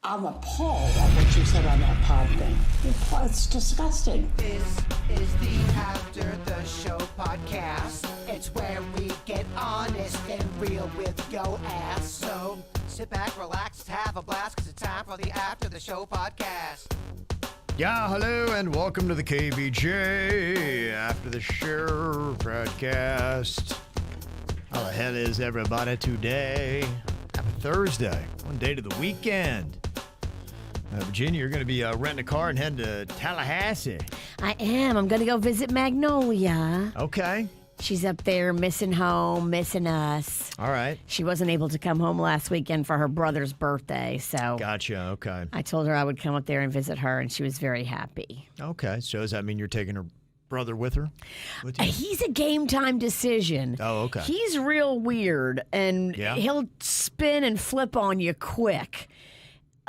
I'm appalled at what you said on that pod thing. It's disgusting. This is the After the Show podcast. It's where we get honest and real with yo ass. So sit back, relax, have a blast, because it's time for the After the Show podcast. Yeah, hello, and welcome to the KVJ After the Show podcast. How the hell is everybody today? Happy Thursday, one day to the weekend. Virginia, you're going to be renting a car and heading to Tallahassee. I am. I'm going to go visit Magnolia. Okay. She's up there missing home, missing us. All right. She wasn't able to come home last weekend for her brother's birthday, so Gotcha. Okay. I told her I would come up there and visit her, and she was very happy. Okay. So does that mean you're taking her brother with her? With you? He's a game time decision. Oh, okay. He's real weird, and Yeah? he'll spin and flip on you quick.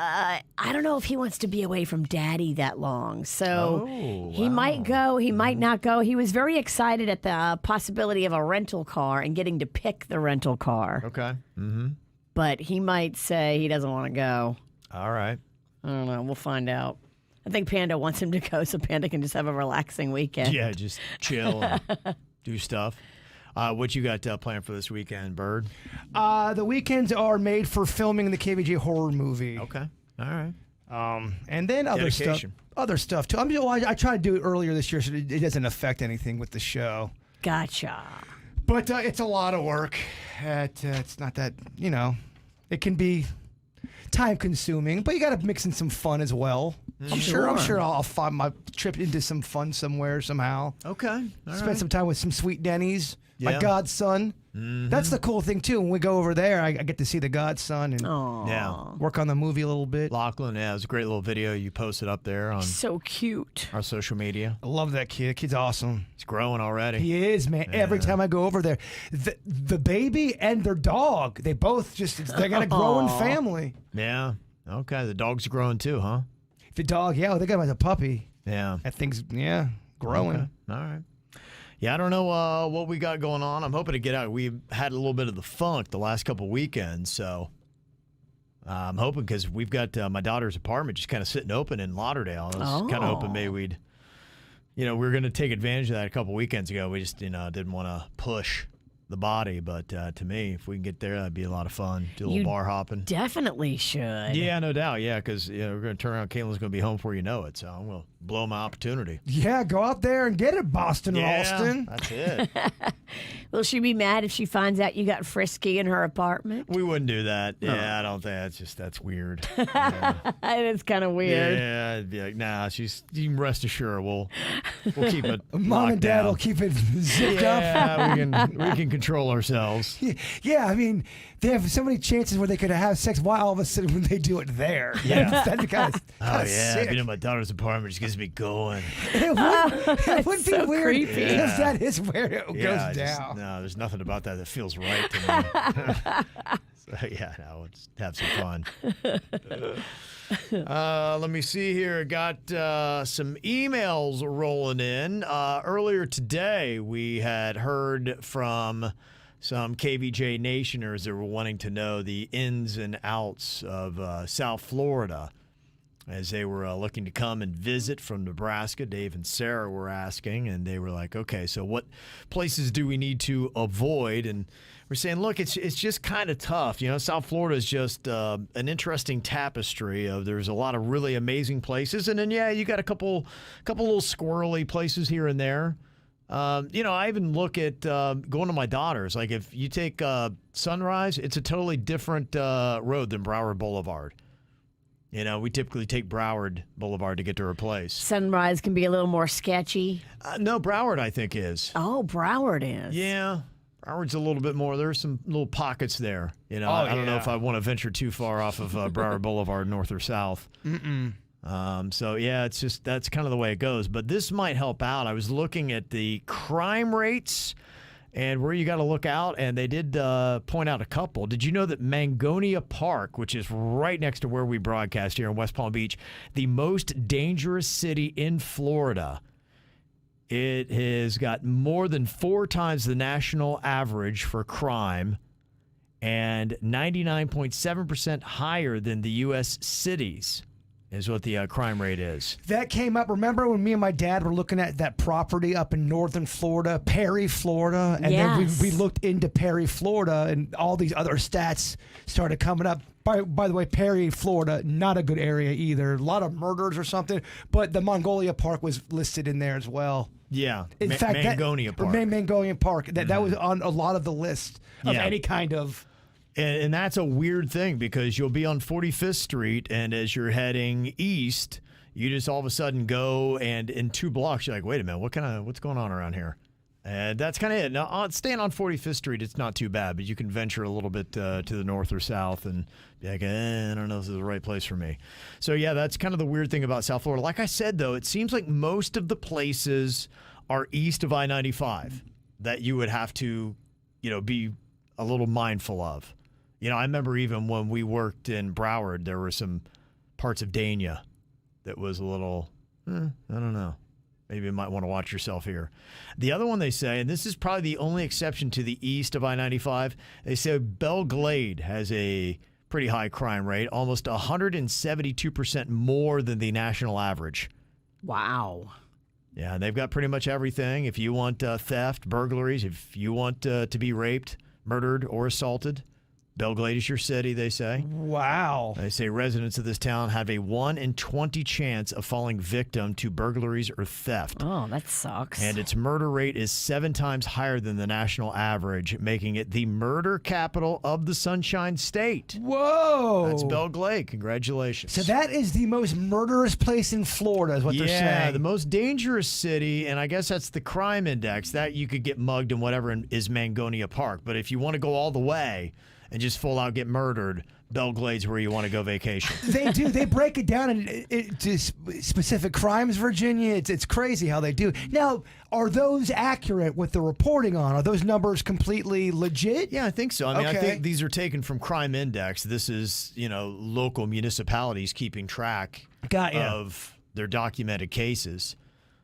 I don't know if he wants to be away from Daddy that long, so he might go, he might not go. He was very excited at the possibility of a rental car and getting to pick the rental car. Okay. Mm-hmm. But he might say he doesn't want to go. All right. I don't know. We'll find out. I think Panda wants him to go so Panda can just have a relaxing weekend. Yeah, just chill and do stuff. What you got planned for this weekend, Bird? The weekends are made for filming the KVJ horror movie. Okay. All right. And then other stuff. Dedication. Other stuff too. I tried to do it earlier this year, so it doesn't affect anything with the show. Gotcha. But it's a lot of work. It's not that, it can be time consuming, but you got to mix in some fun as well. I'm sure I'll find my trip into some fun somewhere somehow. Okay. All Spend right. some time with some sweet Denny's. My Yeah. godson. That's the cool thing too. When we go over there, I get to see the godson and Yeah. work on the movie a little bit. Lachlan, yeah, it was a great little video you posted up there on So cute. our social media. I love that kid. Kid's awesome. He's growing already. He is, man. Every time I go over there, the baby and their dog, they both they got a growing family. Yeah. Okay. The dog's growing too, huh? The dog, they got him as a puppy. Yeah. That thing's, growing. Okay. All right. Yeah, I don't know what we got going on. I'm hoping to get out. We had a little bit of the funk the last couple weekends, so I'm hoping because we've got my daughter's apartment just kind of sitting open in Lauderdale. I was kind of hoping maybe we were going to take advantage of that a couple weekends ago. We just, didn't want to push the body, but to me, if we can get there, that'd be a lot of fun. Do a little bar hopping. Definitely should. Yeah, no doubt. Yeah, because we're going to turn around. Caitlin's going to be home before you know it, so I'm going to blow my opportunity. Yeah, go out there and get it, Boston Ralston. That's it. Will she be mad if she finds out you got frisky in her apartment? We wouldn't do that. Yeah, I don't think that's weird. Yeah. It's kind of weird. Yeah, I'd be like, nah, you can rest assured we'll keep it. Mom and Dad down. will keep it zipped up. Yeah, we can control ourselves. Yeah, I mean, they have so many chances where they could have sex. Why all of a sudden when they do it there? Yeah. That's kind of Oh yeah, sick. being in my daughter's apartment just gets me going. It would be so weird creepy. if that is where it Yeah, goes down. no, there's nothing about that feels right to me. So yeah, no, let's have some fun. Let me see here. Got some emails rolling in. Earlier today, we had heard from some KVJ Nationers that were wanting to know the ins and outs of South Florida as they were looking to come and visit from Nebraska. Dave and Sarah were asking, and they were like, okay, so what places do we need to avoid? And we're saying, look, it's just kind of tough. South Florida is just an interesting tapestry of there's a lot of really amazing places. And then, you got a couple little squirrely places here and there. I even look at going to my daughter's. Like if you take Sunrise, it's a totally different road than Broward Boulevard. We typically take Broward Boulevard to get to her place. Sunrise can be a little more sketchy. No, Broward, I think, is. Oh, Broward is. Yeah. Broward's a little bit more. There's some little pockets there. I don't know if I want to venture too far off of Broward Boulevard, north or south. So, yeah, it's just that's kind of the way it goes. But this might help out. I was looking at the crime rates and where you got to look out, and they did point out a couple. Did you know that Mangonia Park, which is right next to where we broadcast here in West Palm Beach, the most dangerous city in Florida, it has got more than 4 times the national average for crime, and 99.7% higher than the U.S. cities is what the crime rate is. That came up. Remember when me and my dad were looking at that property up in northern Florida, Perry, Florida? And then we looked into Perry, Florida, and all these other stats started coming up. By the way, Perry, Florida, not a good area either. A lot of murders or something. But the Mongolia Park was listed in there as well. Yeah. In fact, Mangonia Park. Mangonia Park. That was on a lot of the list of any kind of... And that's a weird thing because you'll be on 45th Street, and as you're heading east, you just all of a sudden go, and in 2 blocks, you're like, wait a minute, what's going on around here? And that's kind of it. Now, staying on 45th Street, it's not too bad, but you can venture a little bit to the north or south and be like, I don't know if this is the right place for me. So, yeah, that's kind of the weird thing about South Florida. Like I said, though, it seems like most of the places are east of I-95 that you would have to, be a little mindful of. I remember even when we worked in Broward, there were some parts of Dania that was a little, I don't know. Maybe you might want to watch yourself here. The other one they say, and this is probably the only exception to the east of I-95, they say Belle Glade has a pretty high crime rate, almost 172% more than the national average. Wow. Yeah, they've got pretty much everything. If you want theft, burglaries, if you want to be raped, murdered, or assaulted, Belle Glade is your city, they say. Wow. They say residents of this town have a 1 in 20 chance of falling victim to burglaries or theft. Oh, that sucks. And its murder rate is 7 times higher than the national average, making it the murder capital of the Sunshine State. Whoa. That's Belle Glade. Congratulations. So that is the most murderous place in Florida is what they're saying. Yeah, the most dangerous city, and I guess that's the crime index. That you could get mugged and whatever is Mangonia Park. But if you want to go all the way and just full out get murdered, Belle Glade's where you want to go vacation. They do. They break it down into specific crimes, Virginia. It's crazy how they do. Now, are those accurate with the reporting on? Are those numbers completely legit? Yeah, I think so. I think these are taken from Crime Index. This is, local municipalities keeping track of their documented cases.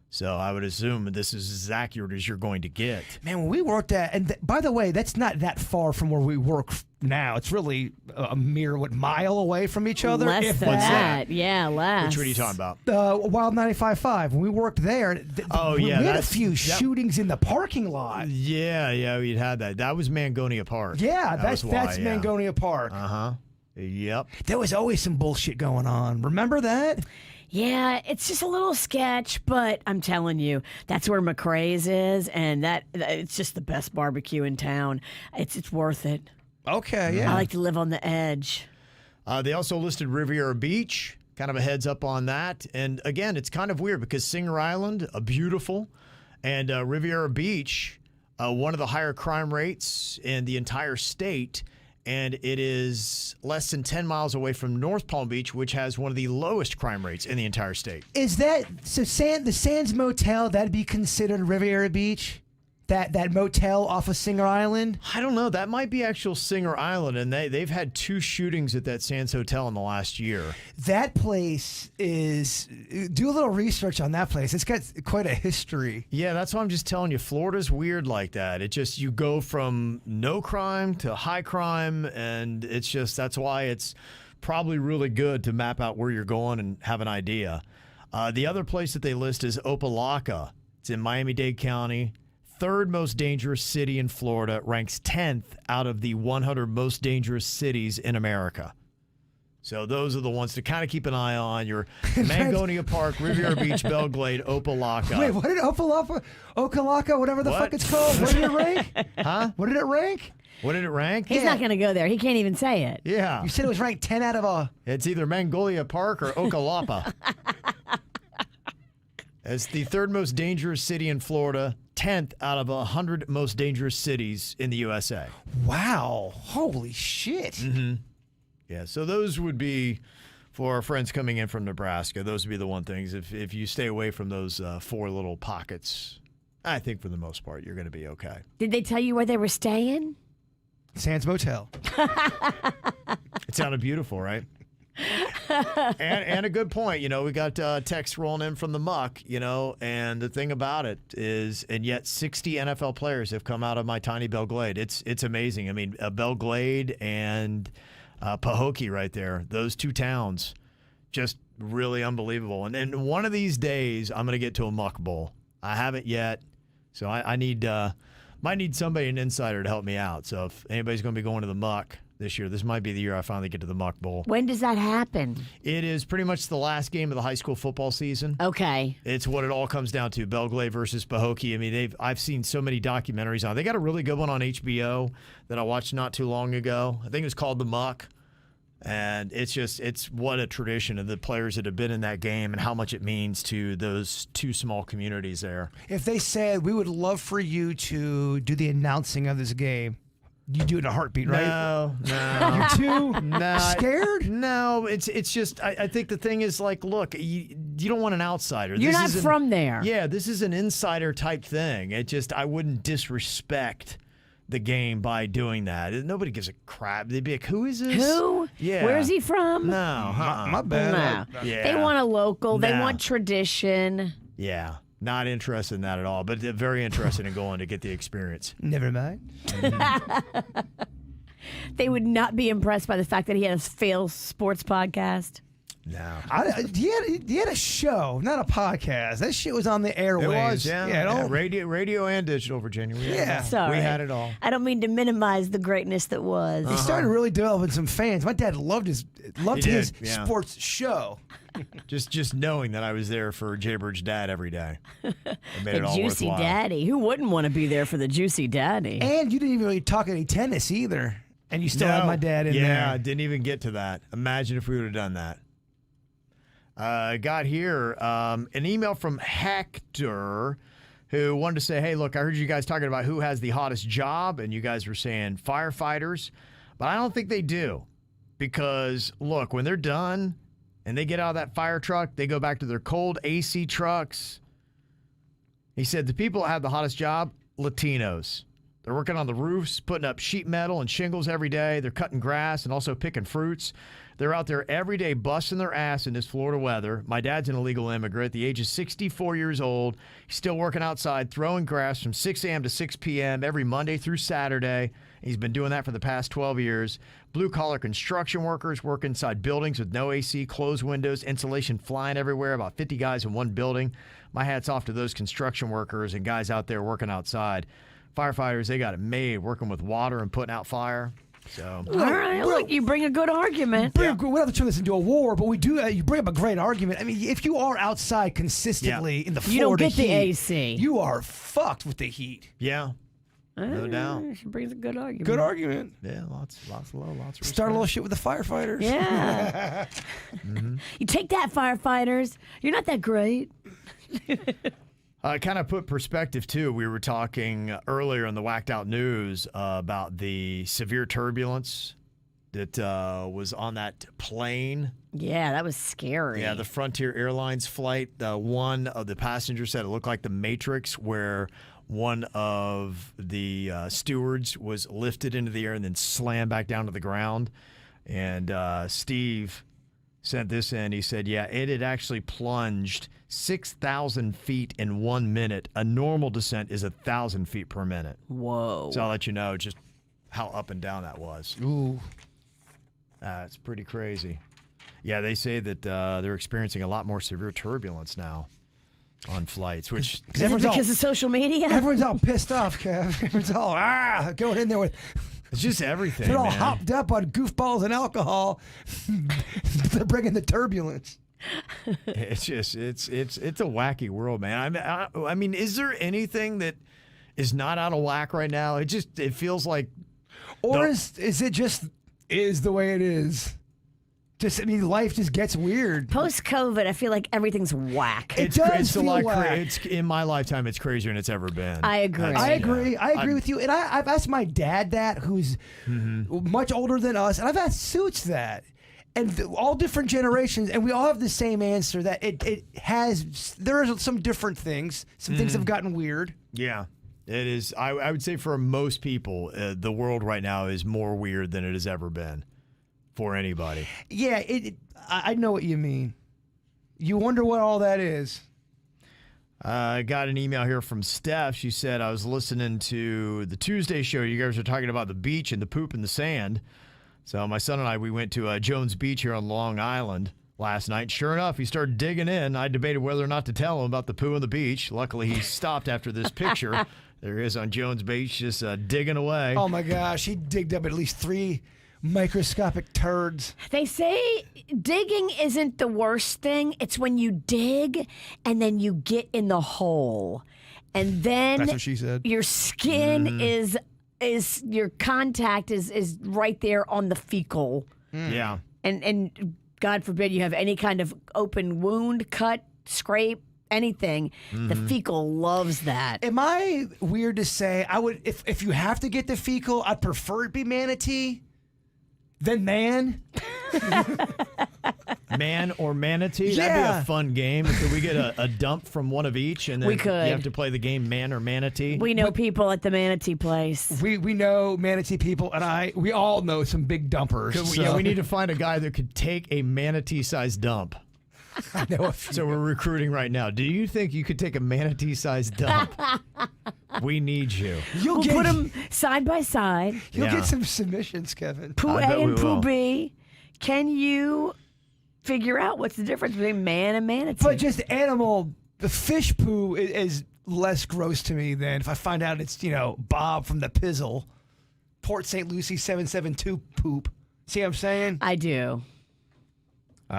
So I would assume this is as accurate as you're going to get. Man, when we worked at, and by the way, that's not that far from where we work now. It's really a mere, mile away from each other? Less than that. Yeah, less. Which one are you talking about? Wild 95.5. When we worked there, we had a few shootings in the parking lot. Yeah, we had that. That was Mangonia Park. Yeah, that's Mangonia Park. Uh-huh. Yep. There was always some bullshit going on. Remember that? Yeah, it's just a little sketch, but I'm telling you, that's where McRae's is, and that it's just the best barbecue in town. It's worth it. Okay, yeah. I like to live on the edge. They also listed Riviera Beach, kind of a heads up on that. And again, it's kind of weird because Singer Island, beautiful, and Riviera Beach, one of the higher crime rates in the entire state. And it is less than 10 miles away from North Palm Beach, which has one of the lowest crime rates in the entire state. Is that so? The Sands Motel, that'd be considered Riviera Beach? That motel off of Singer Island? I don't know. That might be actual Singer Island, and they've had 2 shootings at that Sands Hotel in the last year. That place is... Do a little research on that place. It's got quite a history. Yeah, that's why I'm just telling you. Florida's weird like that. It just, you go from no crime to high crime, and it's just, that's why it's probably really good to map out where you're going and have an idea. The other place that they list is Opelika. It's in Miami-Dade County. 3rd most dangerous city in Florida, ranks 10th out of the 100 most dangerous cities in America. So those are the ones to kind of keep an eye on. Your Mangonia Park, Riviera Beach, Belle Glade, Opelika. Wait, what did Opelika, whatever the fuck it's called, what did it rank? Huh? What did it rank? What did it rank? He's not going to go there. He can't even say it. Yeah. You said it was ranked 10 out of a... It's either Mangolia Park or Ocalapa. It's the 3rd most dangerous city in Florida, 10th out of 100 most dangerous cities in the USA. Wow. Holy shit. Mm-hmm. Yeah, so those would be, for our friends coming in from Nebraska, those would be the one things. If you stay away from those 4 little pockets, I think for the most part, you're going to be okay. Did they tell you where they were staying? Sands Motel. It sounded beautiful, right? and a good point. We got text rolling in from the Muck, and the thing about it is, and yet 60 NFL players have come out of my tiny Belle Glade. It's amazing. I mean, Belle Glade and Pahokee right there, those two towns, just really unbelievable. And then one of these days, I'm going to get to a Muck Bowl. I haven't yet, so I need might need somebody, an insider, to help me out. So if anybody's going to be going to the Muck this year, this might be the year I finally get to the Muck Bowl. When does that happen? It is pretty much the last game of the high school football season. Okay. It's what it all comes down to, Belle Glade versus Pahokee. I mean, I've seen so many documentaries on. They got a really good one on HBO that I watched not too long ago. I think it was called The Muck. And it's what a tradition of the players that have been in that game and how much it means to those two small communities there. If they said, we would love for you to do the announcing of this game, you do it in a heartbeat, right? No. You're too scared? No, it's just, I think the thing is, like, look, you don't want an outsider. You're not from there. Yeah, this is an insider type thing. I wouldn't disrespect the game by doing that. Nobody gives a crap. They'd be like, who is this? Who? Yeah. Where's he from? No. My bad. No. Yeah. They want a local. They Nah. want tradition. Yeah. Not interested in that at all, but they're very interested in going to get the experience. Never mind. They would not be impressed by the fact that he had a failed sports podcast. No. He had a show, not a podcast. That shit was on the airwaves. It was, yeah. Yeah, Radio and digital, Virginia. We had it all. Sorry. We had it all. I don't mean to minimize the greatness that was. He started really developing some fans. My dad loved his did, yeah. sports show. Just knowing that I was there for Jaybird's dad every day. It made it The all Juicy worthwhile. Daddy. Who wouldn't want to be there for the Juicy Daddy? And you didn't even really talk any tennis either. And you still had my dad in there. Yeah, I didn't even get to that. Imagine if we would have done that. I got here an email from Hector, who wanted to say, hey, look, I heard you guys talking about who has the hottest job, and you guys were saying firefighters, but I don't think they do. Because, look, when they're done and they get out of that fire truck, they go back to their cold AC trucks. He said the people that have the hottest job, Latinos. They're working on the roofs, putting up sheet metal and shingles every day. They're cutting grass and also picking fruits. They're out there every day busting their ass in this Florida weather. My dad's an illegal immigrant. The age is 64 years old. He's still working outside, throwing grass from 6 a.m. to 6 p.m. every Monday through Saturday. He's been doing that for the past 12 years. Blue-collar construction workers work inside buildings with no AC, closed windows, insulation flying everywhere, about 50 guys in one building. My hat's off to those construction workers and guys out there working outside. Firefighters, they got it made, working with water and putting out fire. So, All right, look, you bring a good argument. We don't have to turn this into a war, but we do. You bring up a great argument. I mean, if you are outside consistently in the You don't Florida get the heat, AC. you are fucked with the heat. yeah, no doubt. She brings a good argument. Good argument. Yeah, lots of love, lots of Start a respect. little shit with the firefighters. Yeah. You take that, firefighters. You're not that great. Kind of put perspective, too. We were talking earlier in the Whacked Out News about the severe turbulence that was on that plane. Yeah, that was scary. Yeah, the Frontier Airlines flight. One of the passengers said it looked like the Matrix, where one of the stewards was lifted into the air and then slammed back down to the ground. And Steve sent this in. He said, yeah, it had actually plunged 6,000 feet in 1 minute. A normal descent is 1,000 feet per minute. Whoa. So I'll let you know just how up and down that was. Ooh. It's pretty crazy. Yeah, they say that they're experiencing a lot more severe turbulence now on flights, which Is it because of social media? Everyone's all pissed off, Kev. Everyone's all going in there with. it's just everything. They're all man. hopped up on goofballs and alcohol. They're bringing the turbulence. It's just it's a wacky world, man. I mean, is there anything that is not out of whack right now? It feels like, Or is it just the way it is? I mean, life just gets weird. Post-COVID, I feel like everything's whack. It does it's a feel lot whack. it's in my lifetime. It's crazier than it's ever been. I agree. That's- I agree. yeah. I agree with you. And I've asked my dad that, who's much older than us, and I've asked Suits that. And all different generations, and we all have the same answer that there are some different things. Some things have gotten weird. Yeah, it is. I would say for most people, the world right now is more weird than it has ever been. for anybody. Yeah, I know what you mean. You wonder what all that is. I got an email here from Steph. She said, I was listening to the Tuesday show. You guys were talking about the beach and the poop in the sand. So my son and I, we went to Jones Beach here on Long Island last night. Sure enough, he started digging in. I debated whether or not to tell him about the poo on the beach. Luckily, he stopped after this picture. There he is on Jones Beach, just digging away. Oh, my gosh. He digged up at least 3 microscopic turds. They say digging isn't the worst thing. It's when you dig and then you get in the hole. And then That's what she said. Your skin is your contact is right there on the fecal. Yeah. And God forbid you have any kind of open wound, cut, scrape, anything. The fecal loves that. Am I weird to say I would if you have to get the fecal, I'd prefer it be manatee than man? Man or manatee? That'd be a fun game. Could we get a dump from one of each? And then We could. You have to play the game man or manatee? We know people at the Manatee place. We know manatee people, and we all know some big dumpers. Yeah, we need to find a guy that could take a manatee-sized dump. I know a few. So we're recruiting right now. Do you think you could take a manatee-sized dump? We need you. You'll We'll get, put them side by side. You'll Yeah. get some submissions, Kevin. Pooh I A bet and we Pooh will. B. Can you figure out what's the difference between man and manatee? But just animal, the fish poo is less gross to me than if I find out it's, Bob from the Pizzle, Port St. Lucie 772 poop. See what I'm saying? I do.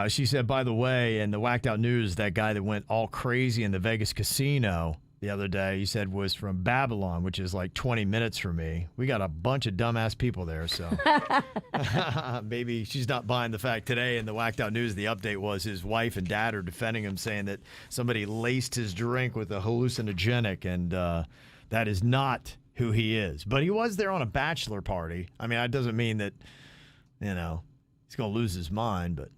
She said, by the way, in the Whackdown News, that guy that went all crazy in the Vegas casino the other day, he said was from Babylon, which is like 20 minutes from me. We got a bunch of dumbass people there, so maybe she's not buying the fact today in the Whackdown News, the update was his wife and dad are defending him, saying that somebody laced his drink with a hallucinogenic, and that is not who he is. But he was there on a bachelor party. I mean, that doesn't mean that, he's going to lose his mind, but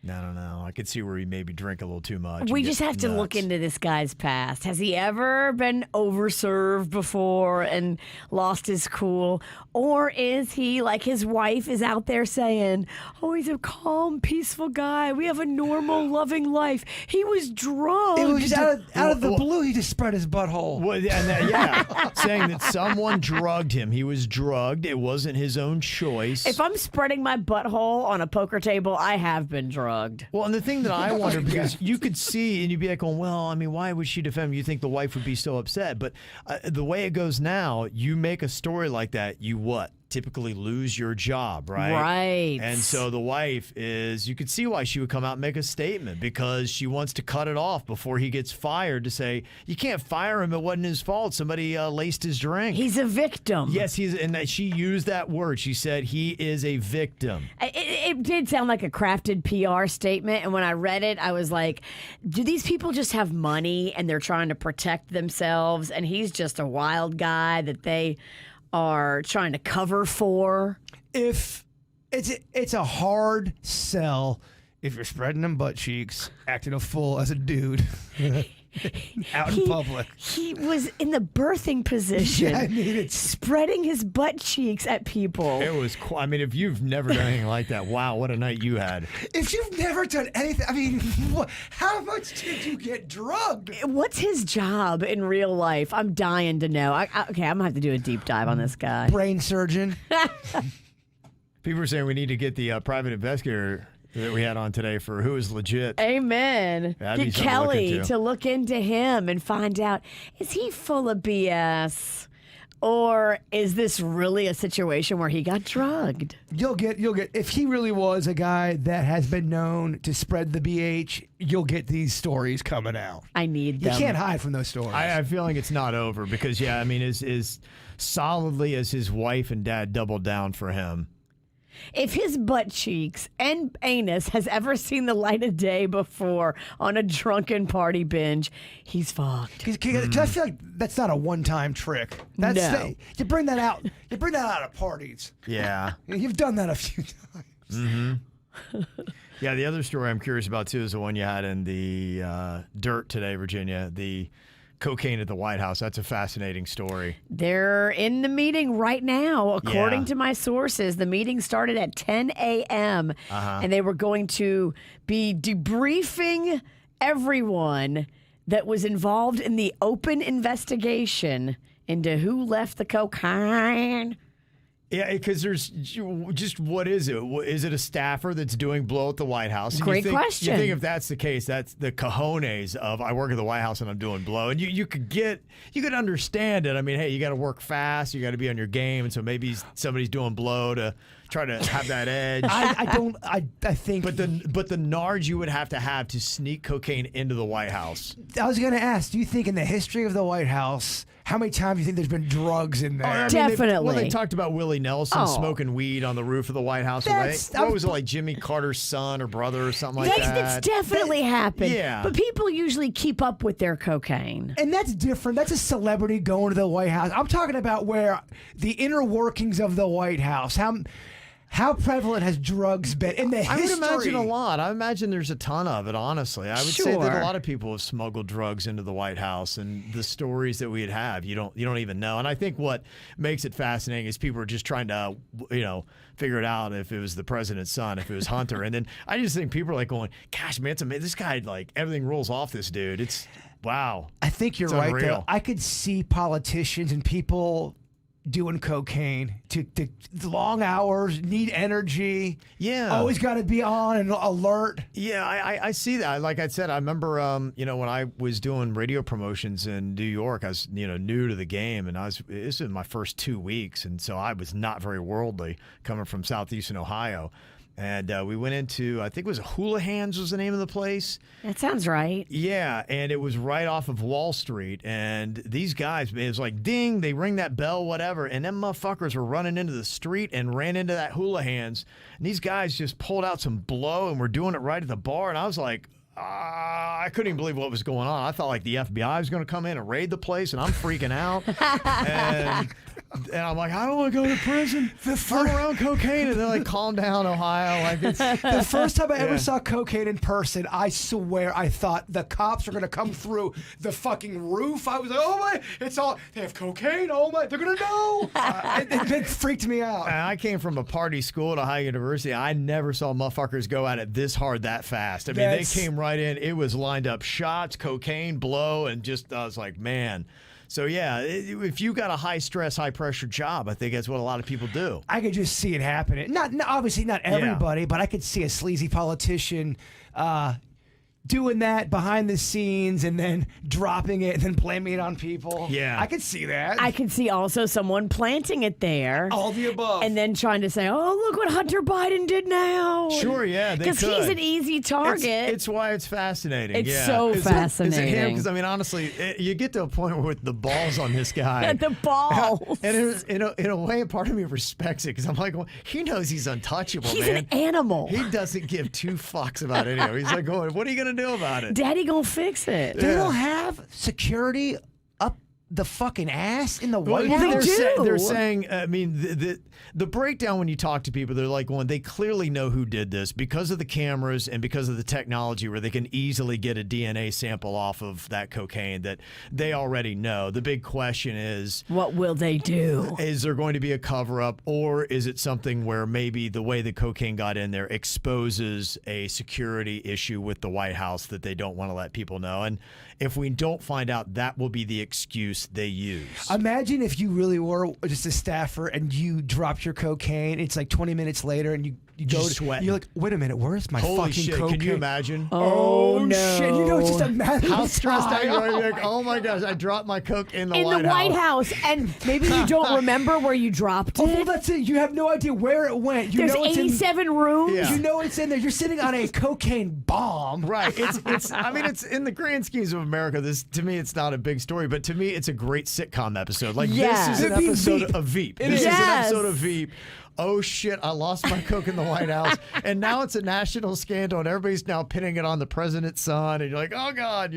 I don't know. I could see where he maybe drink a little too much. We and just get have to look nuts. into this guy's past. Has he ever been overserved before and lost his cool? Or is he, like his wife is out there saying, oh, he's a calm, peaceful guy. We have a normal, loving life. He was drunk. It was just out of the blue, he just spread his butthole. Well, yeah, saying that someone drugged him. He was drugged. It wasn't his own choice. If I'm spreading my butthole on a poker table, I have been drugged. Well, and the thing that I wonder, because you could see, and you'd be like, going, well, I mean, why would she defend him? You think the wife would be so upset. But the way it goes now, you make a story like that, you what? Typically lose your job, right? Right. And so the wife is, you could see why she would come out and make a statement, because she wants to cut it off before he gets fired, to say, you can't fire him. It wasn't his fault. Somebody laced his drink. He's a victim. Yes, and that she used that word. She said he is a victim. It did sound like a crafted PR statement. And when I read it, I was like, do these people just have money and they're trying to protect themselves? And he's just a wild guy that they are trying to cover for? If it's a hard sell if you're spreading them butt cheeks, acting a fool as a dude out in public. He was in the birthing position, Yeah, I mean, it's spreading his butt cheeks at people. It was, I mean, if you've never done anything like that, wow, what a night you had. If you've never done anything, I mean, how much did you get drugged? What's his job in real life? I'm dying to know. Okay, I'm going to have to do a deep dive on this guy. Brain surgeon. People are saying we need to get the private investigator that we had on today for who is legit. Amen. That'd be Get something to look Kelly into. to look into him and find out, is he full of BS? Or is this really a situation where he got drugged? You'll get if he really was a guy that has been known to spread the BH, you'll get these stories coming out. I need You them. can't hide from those stories. I have a feeling it's not over because, yeah, I mean, as solidly as his wife and dad doubled down for him. If his butt cheeks and anus has ever seen the light of day before on a drunken party binge, he's fucked. Because I feel like that's not a one-time trick. That's No. you bring that out. You bring that out at parties. Yeah. You've done that a few times. Yeah, the other story I'm curious about, too, is the one you had in the dirt today, Virginia. The cocaine at the White House. That's a fascinating story. They're in the meeting right now, according Yeah. to my sources. The meeting started at 10 a.m., and they were going to be debriefing everyone that was involved in the open investigation into who left the cocaine. Yeah, because there's just what is it? Is it a staffer that's doing blow at the White House? And Great you think, question. You think if that's the case, that's the cojones of I work at the White House and I'm doing blow. And you could understand it. I mean, hey, you got to work fast, you got to be on your game, and so maybe somebody's doing blow to try to have that edge. I think. But the nards you would have to sneak cocaine into the White House. I was going to ask, do you think in the history of the White House, how many times do you think there's been drugs in there? I mean, Definitely. they talked about Willie Nelson Oh. smoking weed on the roof of the White House. What was it, like Jimmy Carter's son or brother or something like that? That's definitely happened. Yeah. But people usually keep up with their cocaine. And that's different. That's a celebrity going to the White House. I'm talking about where the inner workings of the White House. How prevalent has drugs been in the I history? would imagine a lot. I imagine there's a ton of it, honestly. I would say that Sure. a lot of people have smuggled drugs into the White House, and the stories that we'd have, you don't even know. And I think what makes it fascinating is people are just trying to, figure it out if it was the president's son, if it was Hunter. And then I just think people are like going, gosh, man, it's amazing. This guy, like, everything rolls off this dude. It's, wow. I think you're It's right, unreal. though. I could see politicians and people doing cocaine to long hours, need energy. Yeah. Always got to be on and alert. Yeah, I see that. Like I said, I remember, when I was doing radio promotions in New York, I was, new to the game, and this was my first 2 weeks, and so I was not very worldly coming from southeastern Ohio. And we went into, I think it was Houlihans was the name of the place. That sounds right. Yeah, and it was right off of Wall Street. And these guys, it was like, ding, they ring that bell, whatever. And them motherfuckers were running into the street and ran into that Houlihans. And these guys just pulled out some blow and were doing it right at the bar. And I was like, I couldn't even believe what was going on. I thought like the FBI was going to come in and raid the place, and I'm freaking out. And I'm like, I don't want to go to prison. I'm around cocaine. And they're like, calm down, Ohio. Like it's The first time I ever Yeah. saw cocaine in person, I swear I thought the cops are going to come through the fucking roof. I was like, oh my, they have cocaine. Oh my, they're going to know. It freaked me out. And I came from a party school at Ohio University. I never saw motherfuckers go at it this hard that fast. I mean, That's- they came right in. It was lined up shots, cocaine, blow, and just, I was like, man. So, yeah, if you got a high-stress, high-pressure job, I think that's what a lot of people do. I could just see it happening. Obviously not everybody, but I could see a sleazy politician doing that behind the scenes and then dropping it and then blaming it on people. Yeah. I could see that. I can see also someone planting it there. All the above. And then trying to say, oh, look what Hunter Biden did now. Sure, yeah, they Because he's could. an easy target. It's why it's fascinating. It's yeah. so Is it him? fascinating. Because, I mean, honestly, you get to a point with the balls on this guy. the balls. And in a way, part of me respects it because I'm like, well, he knows he's untouchable, He's man. an animal. He doesn't give two fucks about it anyway. He's like, going, what are you going to do about it? Daddy gonna fix it. They don't have security up the fucking ass in the White Well, House. they're saying, I mean, the breakdown when you talk to people, they're like, they clearly know who did this because of the cameras and because of the technology where they can easily get a DNA sample off of that cocaine that they already know. The big question is, What will they do? is there going to be a cover-up, or is it something where maybe the way the cocaine got in there exposes a security issue with the White House that they don't want to let people know? And if we don't find out, that will be the excuse they use. Imagine if you really were just a staffer and you dropped your cocaine. It's like 20 minutes later and you go Just to, sweating. you're like, wait a minute, where's my Holy fucking shit, cocaine? can you imagine? Oh, no. shit, it's just a matter How of stressed out time. you are. You're like, oh my gosh, I dropped my coke in the In White the White House. House. And maybe you don't remember where you dropped Oh, well, it. that's it. You have no idea where it went. You There's know it's 87 rooms. Yeah. You know it's in there. You're sitting on a cocaine bomb. Right. It's I mean, it's in the grand schemes of America, to me, it's not a big story, but to me, it's a great sitcom episode. Like, Yes. this is an It'd be episode Veep. of Veep. It This is. is an Yes. episode of Veep. oh shit, I lost my Coke in the White House. And now it's a national scandal and everybody's now pinning it on the president's son. And you're like, oh God,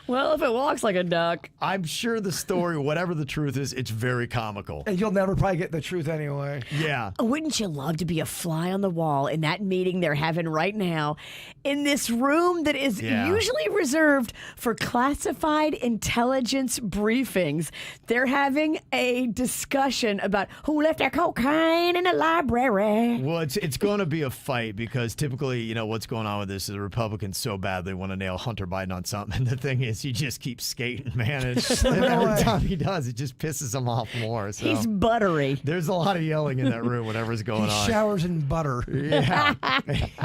Well, if it walks like a duck. I'm sure the story, whatever the truth is, it's very comical. And you'll never probably get the truth anyway. Yeah. Wouldn't you love to be a fly on the wall in that meeting they're having right now in this room that is usually reserved for classified intelligence briefings? They're having a discussion about who left their cocaine in the library. Well, it's going to be a fight because typically, what's going on with this is the Republicans so badly want to nail Hunter Biden on something. And the thing is, he just keeps skating, man. And every time he does, it just pisses him off more. So He's buttery. there's a lot of yelling in that room, whatever's going on. He showers in butter. Yeah,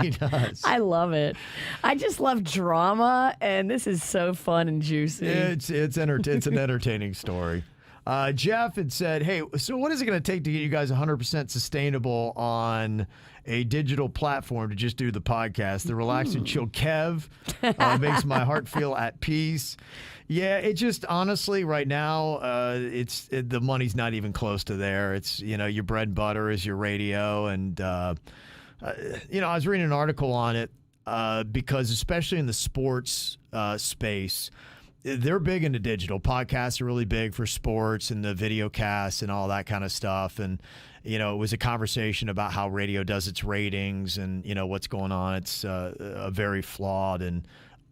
he does. I love it. I just love drama, and this is so fun and juicy. It's an entertaining story. Jeff had said, hey, so what is it going to take to get you guys 100% sustainable on a digital platform to just do the podcast? The Relax and Chill Kev makes my heart feel at peace. Yeah, it just honestly right now, the money's not even close to there. It's, your bread and butter is your radio. And, I was reading an article on it because especially in the sports space, they're big into digital. Podcasts are really big for sports and the video casts and all that kind of stuff. And, it was a conversation about how radio does its ratings and, what's going on. It's a very flawed and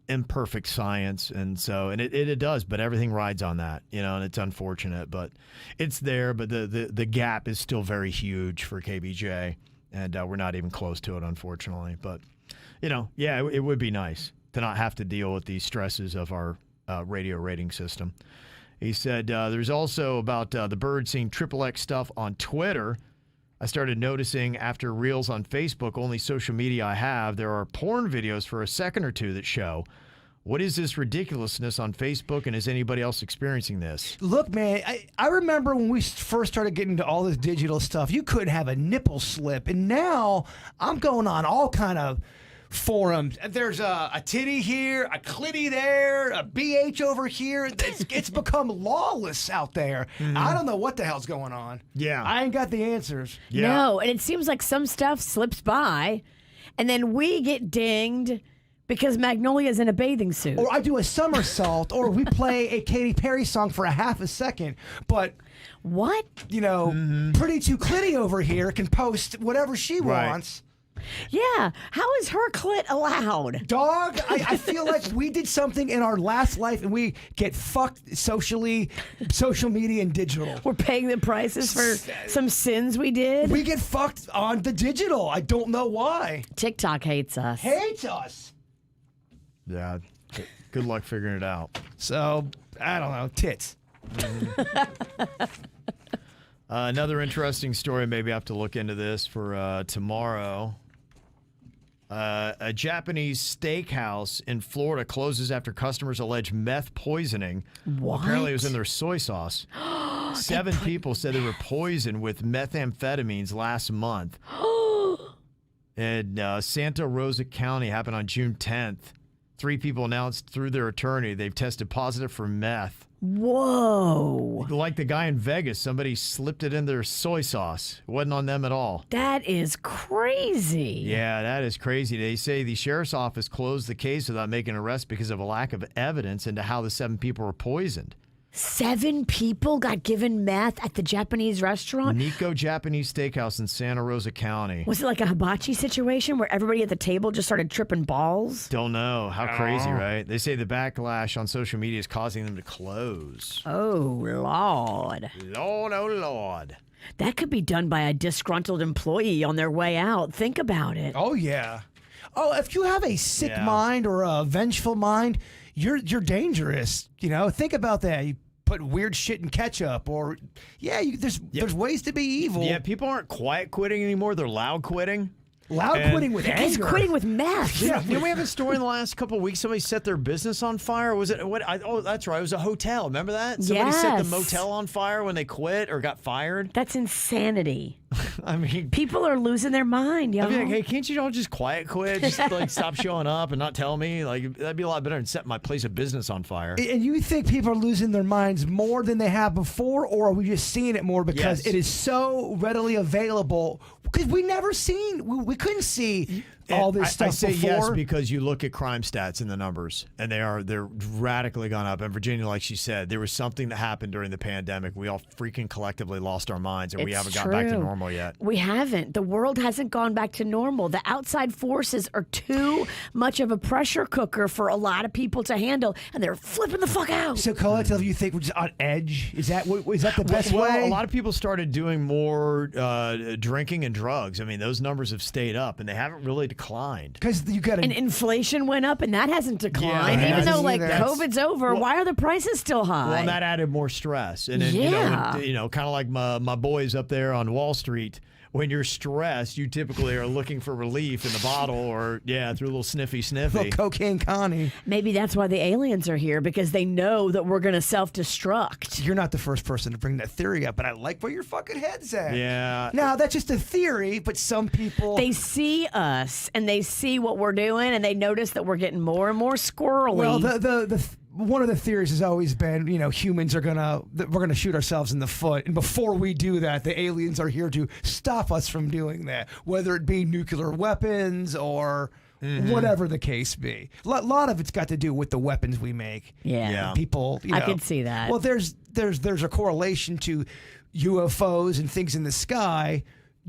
imperfect science. And so, and it does, but everything rides on that, and it's unfortunate, but it's there. But the gap is still very huge for KVJ. And we're not even close to it, unfortunately. But, it would be nice to not have to deal with these stresses of our radio rating system. He said there's also about the bird seeing XXX stuff on Twitter. I started noticing after Reels on Facebook, only social media I have, there are porn videos for a second or two that show. What is this ridiculousness on Facebook, and is anybody else experiencing this? Look, man, I remember when we first started getting into all this digital stuff, you couldn't have a nipple slip. And now I'm going on all kind of forums. There's a titty here, a clitty there, a BH over here. It's become lawless out there. I don't know what the hell's going on. Yeah. I ain't got the answers. Yeah. No, and it seems like some stuff slips by, and then we get dinged because Magnolia's in a bathing suit. Or I do a somersault, or we play a Katy Perry song for a half a second. But, What? Pretty Too Clitty over here can post whatever she Right. wants. Yeah. How is her clit allowed? Dog, I feel like we did something in our last life and we get fucked socially, social media and digital. We're paying the prices for some sins we did. We get fucked on the digital. I don't know why. TikTok hates us. Hates us. Yeah. Good luck figuring it out. So, I don't know. Tits. Another interesting story. Maybe I have to look into this for tomorrow. A Japanese steakhouse in Florida closes after customers allege meth poisoning. What? Apparently it was in their soy sauce. 7 people said they were poisoned with methamphetamines last month. In Santa Rosa County, happened on June 10th. 3 people announced through their attorney they've tested positive for meth. Whoa. Like the guy in Vegas, somebody slipped it in their soy sauce. It wasn't on them at all. That is crazy. Yeah, that is crazy. They say the sheriff's office closed the case without making an arrest because of a lack of evidence into how the 7 people were poisoned. 7 people got given meth at the Japanese restaurant? Nico Japanese Steakhouse in Santa Rosa County. Was it like a hibachi situation where everybody at the table just started tripping balls? Don't know. How crazy, right? They say the backlash on social media is causing them to close. Oh, Lord. Lord, oh, Lord. That could be done by a disgruntled employee on their way out. Think about it. Oh, yeah. Oh, if you have a sick Yeah. mind or a vengeful mind, you're dangerous. Think about that. You put weird shit in ketchup, or there's ways to be evil. Yeah, people aren't quiet quitting anymore. They're loud quitting. Loud And- quitting with He's anger. quitting with meth. Yeah, didn't we have a story in the last couple of weeks? Somebody set their business on fire. Was it what? Oh, that's right. It was a hotel. Remember that? Somebody set the Yes. motel on fire when they quit or got fired. That's insanity. I mean, People are losing their mind, y'all. I'd be like, hey, can't you all just quiet quit? Just like stop showing up and not tell me? Like, that'd be a lot better than setting my place of business on fire. And you think people are losing their minds more than they have before, or are we just seeing it more because Yes. it is so readily available? Because we couldn't see all this stuff I say before. yes because you look at crime stats and the numbers, and they're radically gone up. And Virginia, like she said, there was something that happened during the pandemic. We all freaking collectively lost our minds, and we It's haven't got back to true. normal yet. We haven't. The world hasn't gone back to normal. The outside forces are too much of a pressure cooker for a lot of people to handle, and they're flipping the fuck out. So collectively, you think we're just on edge? Is that the best Well, way? a lot of people started doing more drinking and drugs. I mean, those numbers have stayed up, and they haven't really declined. Because you got And to. inflation went up, and that hasn't declined. Yeah, Even though, like, that's- COVID's over, why are the prices still high? Well, and that added more stress. And then, Yeah. kind of like my boys up there on Wall Street. When you're stressed, you typically are looking for relief in the bottle or, through a little sniffy. Little cocaine Connie. Maybe that's why the aliens are here, because they know that we're going to self-destruct. You're not the first person to bring that theory up, but I like where your fucking head's at. Yeah. Now, that's just a theory, but some people. They see us, and they see what we're doing, and they notice that we're getting more and more squirrely. Well, the one of the theories has always been, humans are we're gonna shoot ourselves in the foot, and before we do that, the aliens are here to stop us from doing that, whether it be nuclear weapons or whatever the case be. A lot of it's got to do with the weapons we make. Yeah. People, I could see that. Well, there's a correlation to UFOs and things in the sky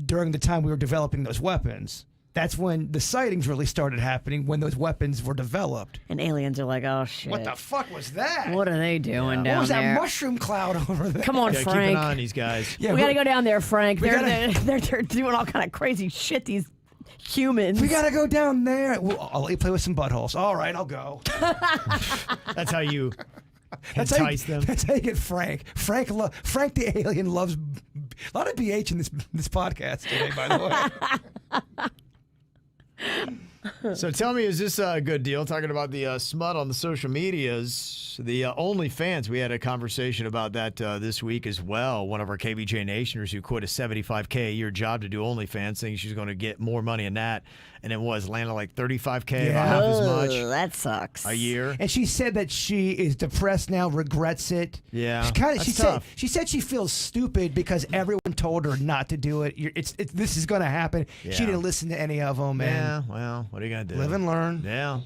during the time we were developing those weapons. That's when the sightings really started happening, when those weapons were developed. And aliens are like, oh, shit. What the fuck was that? What are they doing What down was that there? mushroom cloud over there? Come on, Keep an Frank. eye on these guys. Yeah, We got to go down there, Frank. we They're doing all kind of crazy shit, these humans. We gotta go down there. I'll let you play with some buttholes. All right, I'll go. That's how you That's how entice them. That's how you get Frank. Frank the alien loves a lot of BH in this podcast today, by the way. So tell me, is this a good deal? Talking about the smut on the social medias, the OnlyFans. We had a conversation about that this week as well. One of our KVJ Nationers who quit a $75K a year job to do OnlyFans, thinking she's going to get more money in that, and it landed like $35K, about half as much That sucks. a year. And she said that she is depressed now, regrets it. Yeah, She tough. said she feels stupid because everyone told her not to do it. This is going to happen. Yeah. She didn't listen to any of them. Yeah, well, what are you going to do? Live and learn. Yeah.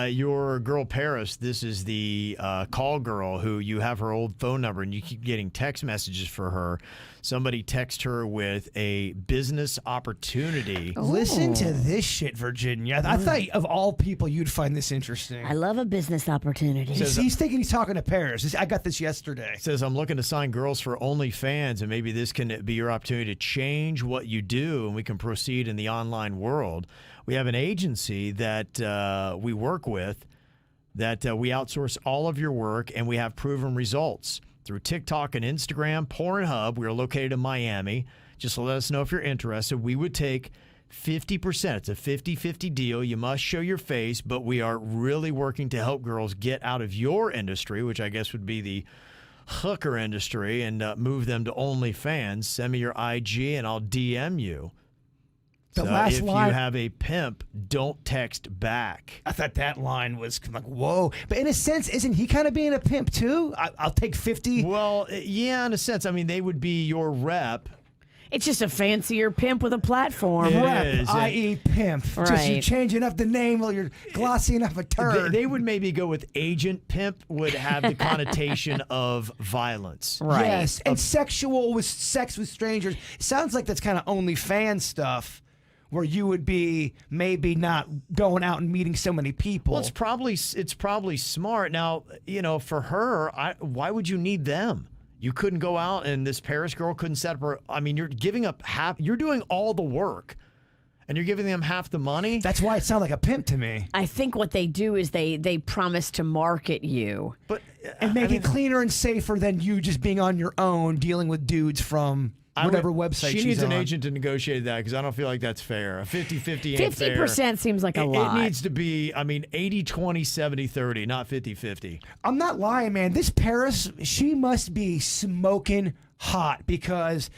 Your girl Paris, this is the call girl who you have her old phone number and you keep getting text messages for her. Somebody text her with a business opportunity. Listen to this shit, Virginia. I thought of all people you'd find this interesting. I love a business opportunity. He's thinking he's talking to Paris. I got this yesterday. Says, I'm looking to sign girls for OnlyFans, and maybe this can be your opportunity to change what you do, and we can proceed in the online world. We have an agency that we work with that we outsource all of your work, and we have proven results through TikTok and Instagram, Pornhub. We are located in Miami. Just let us know if you're interested. We would take 50%. It's a 50-50 deal. You must show your face, but we are really working to help girls get out of your industry, which I guess would be the hooker industry, and move them to OnlyFans. Send me your IG, and I'll DM you. The So last if line- you have a pimp, don't text back. I thought that line was like, whoa. But in a sense, isn't he kind of being a pimp too? I'll take 50. Well, yeah, in a sense. I mean, they would be your rep. It's just a fancier pimp with a platform. Yeah. Rep, is, i.e. pimp. Just you're Right. changing up the name while you're glossing up a turd. They would maybe go with agent pimp, would have the connotation of violence. Right. Yes, and sexual with sex with strangers. Sounds like that's kind of OnlyFans stuff, where you would be maybe not going out and meeting so many people. Well, it's probably smart. Now, for her, why would you need them? You couldn't go out, and this Paris girl couldn't set up her. I mean, you're giving up half. You're doing all the work, and you're giving them half the money. That's why it sounds like a pimp to me. I think what they do is they promise to market you. But And make it cleaner and safer than you just being on your own dealing with dudes from whatever website she she's needs on. an agent to negotiate that, because I don't feel like that's fair. A 50-50 ain't fair. 50% seems like a lot. It needs to be, 80-20, 70-30, not 50-50. I'm not lying, man. This Paris, she must be smoking hot, because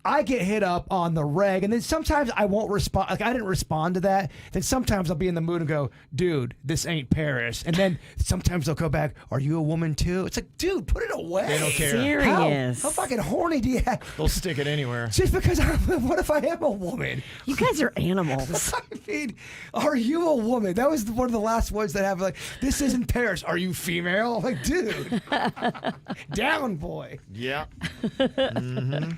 I get hit up on the reg, and then sometimes I won't respond. Like, I didn't respond to that. Then sometimes I'll be in the mood and go, dude, this ain't Paris. And then sometimes they'll go back, are you a woman too? It's like, dude, put it away. They don't care. Serious. How fucking horny do you have? They'll stick it anywhere. Just because what if I am a woman? You guys are animals. I mean, are you a woman? That was one of the last words that have like, this isn't Paris. Are you female? I'm like, dude, down, boy. Yeah. Mm-hmm.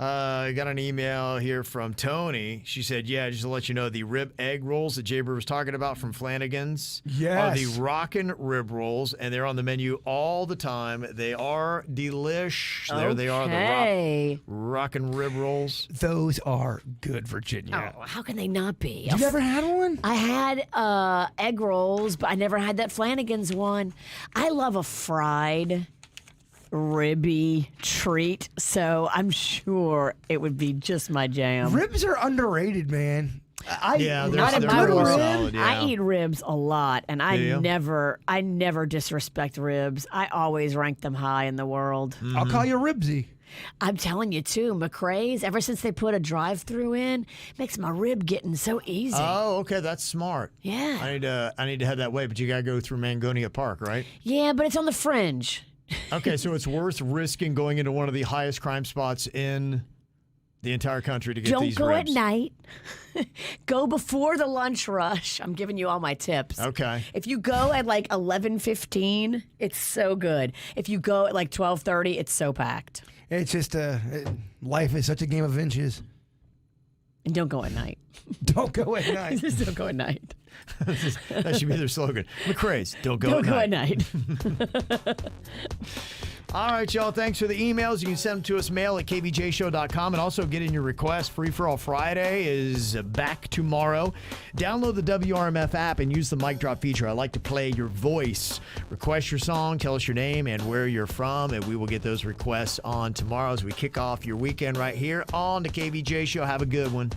I got an email here from Tony. She said, yeah, just to let you know, the rib egg rolls that Jaber was talking about from Flanagan's are the rockin' rib rolls, and they're on the menu all the time. They are delish. There they are, the rockin' rib rolls. Those are good, Virginia. Oh, how can they not be? You never had one? I had egg rolls, but I never had that Flanagan's one. I love a fried ribby treat, so I'm sure it would be just my jam. Ribs are underrated, man. Not in my really world. solid, yeah. I eat ribs a lot, and I never disrespect ribs. I always rank them high in the world. I'll call you Ribsy. I'm telling you too, McRae's, ever since they put a drive-through in, makes my rib getting so easy. Oh, okay, that's smart. Yeah. I need to head that way, but you gotta go through Mangonia Park, right? Yeah, but it's on the fringe. Okay, so it's worth risking going into one of the highest crime spots in the entire country to get these ribs. Don't go at night. Go before the lunch rush. I'm giving you all my tips. Okay. If you go at like 11:15, it's so good. If you go at like 12:30, it's so packed. It's just life is such a game of inches. And don't go at night. Don't go at night. Just don't go at night. That should be their slogan. McRae's, don't go Don't at go night. at night. All right, y'all. Thanks for the emails. You can send them to us, mail at kvjshow.com, and also get in your requests. Free for All Friday is back tomorrow. Download the WRMF app and use the mic drop feature. I like to play your voice. Request your song, tell us your name and where you're from, and we will get those requests on tomorrow as we kick off your weekend right here on the KVJ Show. Have a good one.